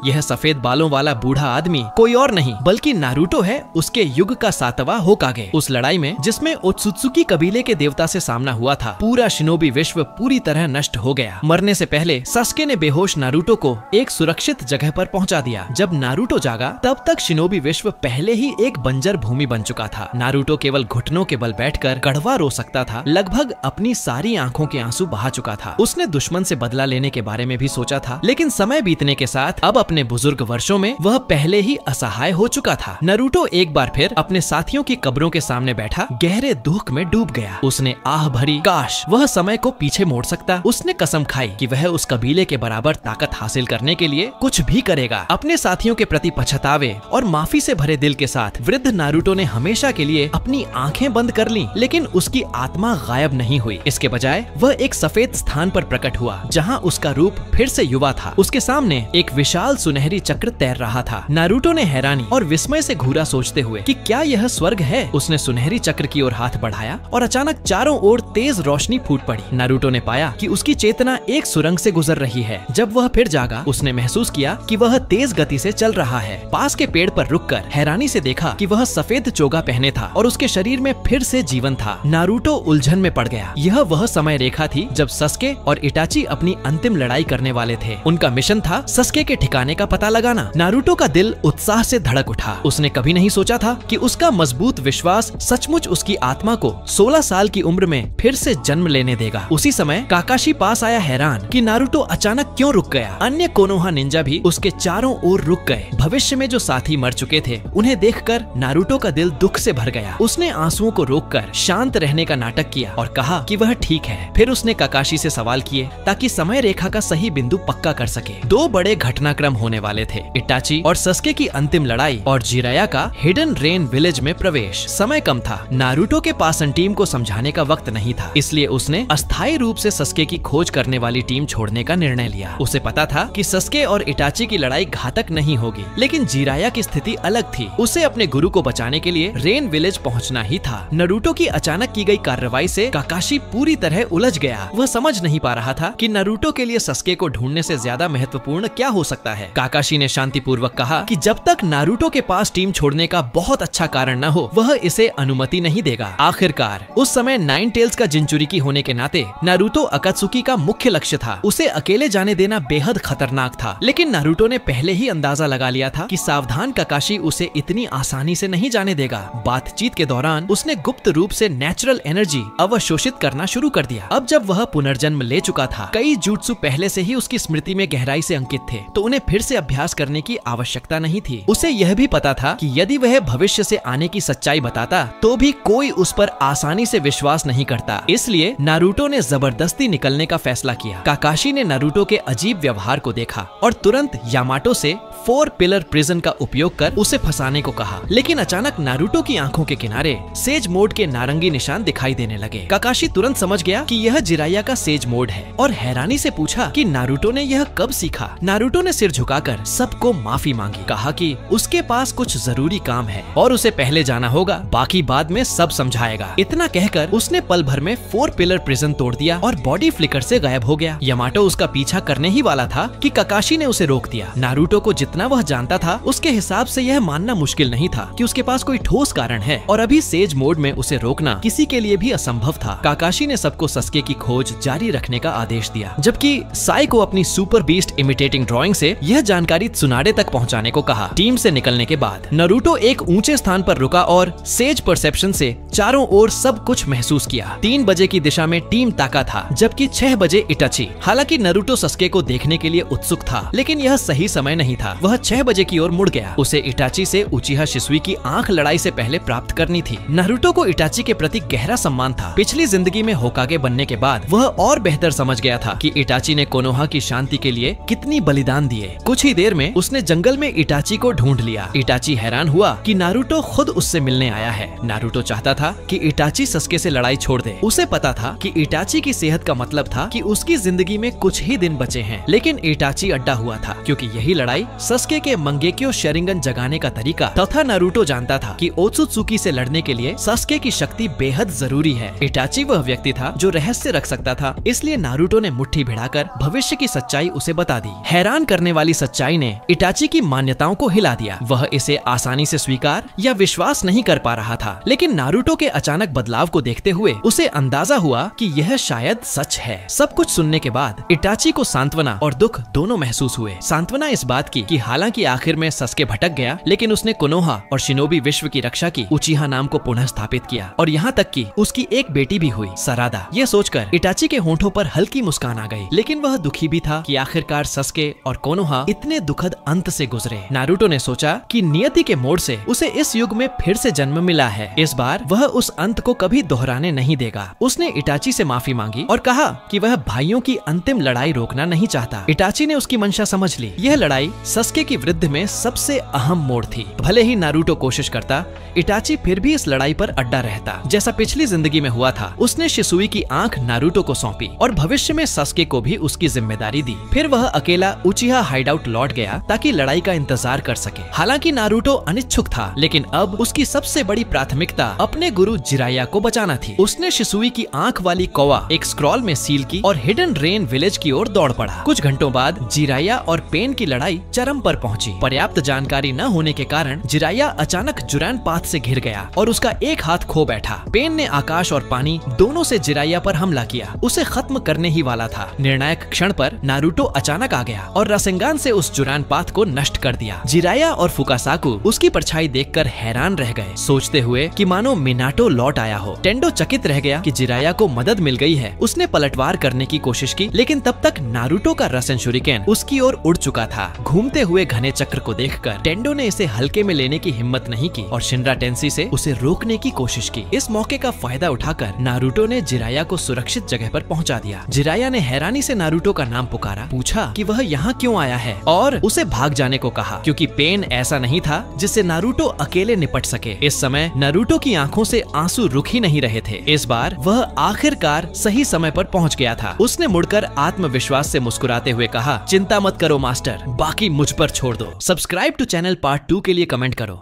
यह सफेद बालों वाला बूढ़ा आदमी कोई और नहीं बल्कि नारुतो है, उसके युग का 7वां होकागे। उस लड़ाई में जिसमें ओत्सुत्सुकी कबीले के देवता से सामना हुआ था, पूरा शिनोबी विश्व पूरी तरह नष्ट हो गया। मरने से पहले सास्के ने बेहोश नारुतो को एक सुरक्षित जगह पर पहुंचा दिया। जब नारुतो जागा तब तक शिनोबी विश्व पहले ही एक बंजर भूमि बन चुका था। नारुतो केवल घुटनों के बल बैठकर कड़वा रो सकता था, लगभग अपनी सारी आंखों के आंसू बहा चुका था। उसने दुश्मन से बदला लेने के बारे में भी सोचा था, लेकिन समय बीतने के साथ अब अपने बुजुर्ग वर्षों में वह पहले ही असहाय हो चुका था। नारुतो एक बार फिर अपने साथियों की कब्रों के सामने बैठा गहरे दुख में डूब गया। उसने आह भरी, काश वह समय को पीछे मोड़ सकता। उसने कसम खाई कि वह उस कबीले के बराबर ताकत हासिल करने के लिए कुछ भी करेगा। अपने साथियों के प्रति पछतावे और माफी से भरे दिल के साथ वृद्ध नारुतो ने हमेशा के लिए अपनी आंखें बंद कर लीं, लेकिन उसकी आत्मा गायब नहीं हुई। इसके बजाय वह एक सफेद स्थान पर प्रकट हुआ जहां उसका रूप फिर से युवा था। उसके सामने एक विशाल सुनहरी चक्र तैर रहा था। नारुतो ने हैरानी और विस्मय से घूरा, सोचते हुए कि क्या यह स्वर्ग है। उसने सुनहरी चक्र की ओर हाथ बढ़ाया और अचानक चारों ओर तेज रोशनी फूट पड़ी। नारुतो ने पाया कि उसकी चेतना एक सुरंग से गुजर रही है। जब वह फिर जागा, उसने महसूस किया कि वह तेज गति से चल रहा है। पास के पेड़ पर रुककर हैरानी से देखा कि वह सफेद चोगा पहने था और उसके शरीर में फिर से जीवन था। नारुतो उलझन में पड़ गया। यह वह समय रेखा थी जब सस्के और इटाची अपनी अंतिम लड़ाई करने वाले थे। उनका मिशन था सस्के के ठिकाने का पता लगाना। नारुतो का दिल उत्साह से धड़क उठा। उसने कभी नहीं सोचा था कि उसका मजबूत विश्वास सचमुच उसकी आत्मा को 16 साल की उम्र में फिर से जन्म लेने देगा। उसी समय काकाशी पास आया, हैरान कि नारुतो अचानक क्यों रुक गया। अन्य कोनोहा निंजा भी उसके चारों ओर रुक गए। भविष्य में जो साथी मर चुके थे उन्हें देखकर नारुतो का दिल दुख से भर गया। उसने आंसुओं को रोककर शांत रहने का नाटक किया और कहा कि वह ठीक है। फिर उसने काकाशी से सवाल किए ताकि समय रेखा का सही बिंदु पक्का कर सके। दो बड़े घटनाक्रम होने वाले थे, इटाची और सस्के की अंतिम लड़ाई और जिराया का हिडन रेन विलेज में प्रवेश। समय कम था। नारुतो के पास टीम को समझाने का वक्त नहीं था, इसलिए उसने अस्थायी रूप से सस्के की खोज करने वाली टीम छोड़ने का निर्णय लिया। उसे पता था कि सस्के और इटाची की लड़ाई घातक नहीं होगी, लेकिन जिराया की स्थिति अलग थी। उसे अपने गुरु को बचाने के लिए रेन विलेज पहुंचना ही था। नारुतो की अचानक की गई कार्रवाई से काकाशी पूरी तरह उलझ गया। वह समझ नहीं पा रहा था कि नारुतो के लिए सस्के को ढूंढने से ज्यादा महत्वपूर्ण क्या हो सकता है। काकाशी ने शांतिपूर्वक कहा कि जब तक नारुतो के पास टीम छोड़ने का बहुत अच्छा कारण न हो, वह इसे अनुमति नहीं देगा। आखिरकार उस समय नाइन टेल्स का जिंचुरिकी होने के नाते नारुतो अकात्सुकी का मुख्य लक्ष्य था। उसे अकेले जाने देना बेहद खतरनाक था, लेकिन नारुतो ने पहले ही अंदाजा लगा लिया था कि सावधान काकाशी उसे इतनी आसानी से नहीं जाने देगा। बातचीत के दौरान उसने गुप्त रूप से नेचुरल एनर्जी अवशोषित करना शुरू कर दिया। अब जब वह पुनर्जन्म ले चुका था, कई जुत्सु पहले से ही उसकी स्मृति में गहराई से अंकित थे, तो उन्हें फिर से अभ्यास करने की आवश्यकता नहीं थी। उसे यह भी पता था कि यदि वह भविष्य से आने की सच्चाई बताता तो भी कोई उस पर आसानी से विश्वास नहीं करता। इसलिए नारुतो ने जबरदस्ती निकलने का फैसला किया। काकाशी ने नारुतो के अजीब व्यवहार को देखा और तुरंत यामाटो से 4 पिलर प्रिजन का उपयोग कर उसे फंसाने को कहा, लेकिन अचानक नारुतो की आंखों के किनारे सेज मोड के नारंगी निशान दिखाई देने लगे। काकाशी तुरंत समझ गया कि यह जिराया का सेज मोड है और हैरानी से पूछा कि नारुतो ने यह कब सीखा। नारुतो ने सिर झुकाकर सबको माफी मांगी, कहा कि उसके पास कुछ जरूरी काम है और उसे पहले जाना होगा, बाकी बाद में सब समझाएगा। इतना कहकर उसने पल भर में 4 पिलर प्रिजन तोड़ दिया और बॉडी फ्लिकर से गायब हो गया। यामाटो उसका पीछा करने ही वाला था कि काकाशी ने उसे रोक दिया। नारुतो को जितना वह जानता था उसके हिसाब से यह मानना मुश्किल नहीं था कि उसके पास कोई ठोस कारण है और अभी सेज मोड में उसे रोकना किसी के लिए भी असंभव था। काकाशी ने सबको सस्के की खोज जारी रखने का आदेश दिया, जबकि साई को अपनी सुपर बीस्ट इमिटेटिंग ड्राइंग से यह जानकारी त्सुनाडे तक पहुंचाने को कहा। टीम से निकलने के बाद नारुतो एक ऊंचे स्थान पर रुका और सेज परसेप्शन से चारों ओर सब कुछ महसूस किया। 3 बजे की दिशा में टीम ताका था, जबकि 6 बजे इटाची। हालांकि नारुतो सस्के को देखने के लिए उत्सुक था, लेकिन यह सही समय नहीं था। वह 6 बजे की ओर मुड़ गया। उसे इटाची से उचिहा शिसुई की आंख लड़ाई से पहले प्राप्त करनी थी। नारुतो को इटाची के प्रति गहरा सम्मान था। पिछली जिंदगी में होकागे बनने के बाद वह और बेहतर समझ गया था कि इटाची ने कोनोहा की शांति के लिए कितनी बलिदान दिए। कुछ ही देर में उसने जंगल में इटाची को ढूंढ लिया। इटाची हैरान हुआ कि नारुतो खुद उससे मिलने आया है। नारुतो चाहता था कि इटाची सस्के से लड़ाई छोड़ दे। उसे पता था कि इटाची की सेहत का मतलब था कि उसकी जिंदगी में कुछ ही दिन बचे हैं, लेकिन इटाची अड्डा हुआ था क्योंकि यही लड़ाई सस्के के मंगेक्यो शरिंगन जगाने का तरीका तथा नारुतो जानता था कि ओत्सुत्सुकी से लड़ने के लिए सस्के की शक्ति बेहद जरूरी है। इटाची वह व्यक्ति था जो रहस्य रख सकता था, इसलिए नारुतो ने मुट्ठी भिड़ाकर भविष्य की सच्चाई उसे बता दी। हैरान करने वाली सच्चाई ने इटाची की मान्यताओं को हिला दिया। वह इसे आसानी से स्वीकार या विश्वास नहीं कर पा रहा था, लेकिन नारुतो के अचानक बदलाव को देखते हुए उसे अंदाजा हुआ कि यह शायद सच है। सब कुछ सुनने के बाद इटाची को सांत्वना और दुख दोनों महसूस हुए। सांत्वना इस बात की कि हालांकि आखिर में सस्के भटक गया, लेकिन उसने कोनोहा और शिनोबी विश्व की रक्षा की, उचिहा नाम को पुनः स्थापित किया और यहाँ तक कि उसकी एक बेटी भी हुई, सरादा। यह सोचकर इटाची के होंठों पर हल्की मुस्कान आ गई, लेकिन वह दुखी भी था कि आखिरकार सस्के और कोनोहा इतने दुखद अंत से गुजरे। नारुतो ने सोचा कि नियति के मोड़ से उसे इस युग में फिर से जन्म मिला है। इस बार वह उस अंत को कभी दोहराने नहीं देगा। उसने इटाची से माफी मांगी और कहा कि वह भाइयों की अंतिम लड़ाई रोकना नहीं चाहता। इटाची ने उसकी मंशा समझ ली। यह लड़ाई सस्के की वृद्धि में सबसे अहम मोड़ थी। भले ही नारुतो कोशिश करता, इटाची फिर भी इस लड़ाई पर अड्डा रहता। जैसा पिछली जिंदगी में हुआ था, उसने शिसुई की आंख नारुतो को सौंपी और भविष्य में सस्के को भी उसकी जिम्मेदारी दी। फिर वह अकेला उचिहा हाइडआउट लौट गया ताकि लड़ाई का इंतजार कर सके। हालांकि नारुतो अनिच्छुक था, लेकिन अब उसकी सबसे बड़ी प्राथमिकता अपने गुरु जिराया को बचाना थी। उसने शिसुई की आंख वाली कौवा एक स्क्रॉल में सील की और हिडन रेन विलेज की ओर दौड़ पड़ा। कुछ घंटों बाद जिराया और पेन की लड़ाई चरम पर पहुंची। पर्याप्त जानकारी न होने के कारण जिराया अचानक जुरान पाथ से घिर गया और उसका एक हाथ खो बैठा। पेन ने आकाश और पानी दोनों से जिराया पर हमला किया, उसे खत्म करने ही वाला था। निर्णायक क्षण पर नारुतो अचानक आ गया और रासेंगान से उस जुरान पाथ को नष्ट कर दिया। जिराया और फुकासाकु उसकी परछाई देखकर हैरान रह गए, सोचते हुए कि मानो मिनाटो लौट आया हो। टेंडो चकित रह गया कि जिराया को मदद मिल गई है। उसने पलटवार करने की कोशिश की, लेकिन तब तक नारुतो का रसेन शुरिकेन उसकी ओर उड़ चुका था। घूमते हुए घने चक्र को देखकर टेंडो ने इसे हल्के में लेने की हिम्मत नहीं की और शिनरा टेंसी से उसे रोकने की कोशिश की। इस मौके का फायदा उठाकर नारुतो ने जिराया को सुरक्षित जगह पर पहुंचा दिया। जिराया ने हैरानी से नारुतो का नाम पुकारा, पूछा कि वह यहाँ क्यों आया है और उसे भाग जाने को कहा, क्योंकि पेन ऐसा नहीं था जिससे नारुतो अकेले निपट सके। इस समय नारुतो की आंखों से आंसू रुक ही नहीं रहे थे। इस बार वह आखिरकार सही समय पर पहुंच गया था। उसने मुड़कर आत्मविश्वास से मुस्कुराते हुए कहा, चिंता मत करो मास्टर, बाकी मुझ पर छोड़ दो। सब्सक्राइब टू चैनल पार्ट 2 के लिए कमेंट करो।